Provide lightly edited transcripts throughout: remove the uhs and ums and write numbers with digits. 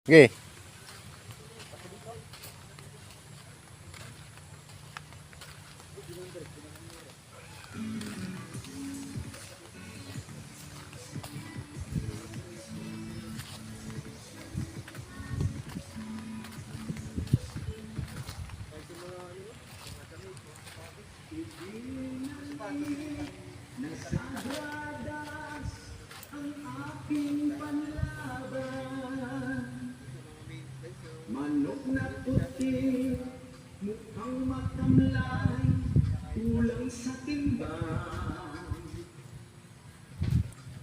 Okay. Manok na puti, mukhang matamlay, kulang sa timbang.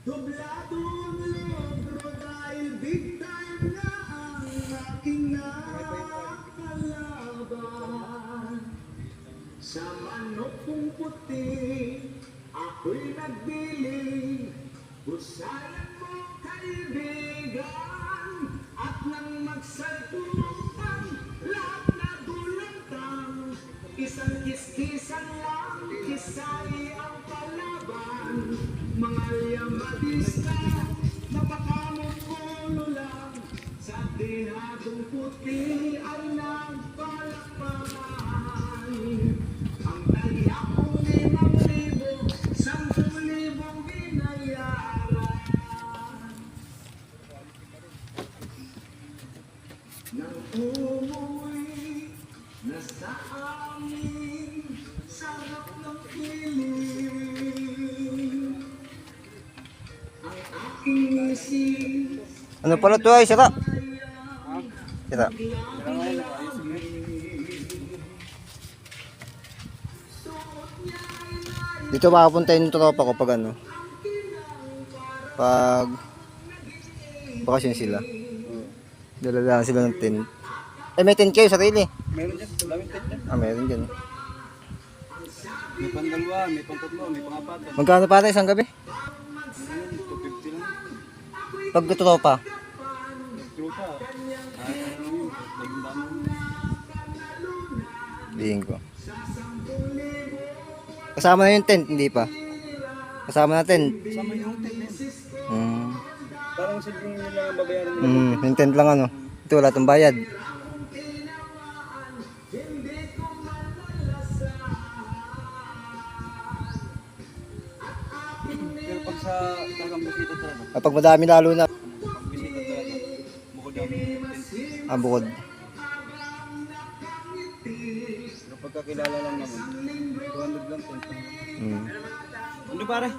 Doblado ang logro dahil big time na ang aking nakalaban. Sa manok kong puti, ako'y nagbili, husayan mo kaibigan, at nang magsalpukan, lahat na dulantang, isang kiskisan lang, kisay ang kalaban. Mga yamadista, napakamukulo lang, sa dinadong puti ay nagpalakpakan. Ang taliyak kong 5,000, 10,000 binayaran. Nang umuwi na sa amin, sarap ng piling. Ang aking misis, Ano pala to ay sira? Sira. Dito makapunta yung tropa ko pag ano. Pag bakasyon sila. Dala sila ng tent. Eh may tent kayo sarili. Meron dyan, daming tent dyan. Meron dyan. May pang-2, may pang-3, may pang-4. Magkano para isang gabi? Ayun, 250 lang. Pag tropa. Trupa. Ano yun, laging dami. Bihin ko. Kasama na yung tent, hindi pa. Kasama na tent. Kasama yung tent na yun. Parang silbing nila ang babayaran nila. Yung tent lang ano. Ito wala itong bayad. Pero pag sa talagang bisita talaga, Kapag madami lalo na. pag bisita talaga, bukod yung tent. Bukod. Pero pagkakilala lang naman, 200 lang tent. Mm. Ano pare?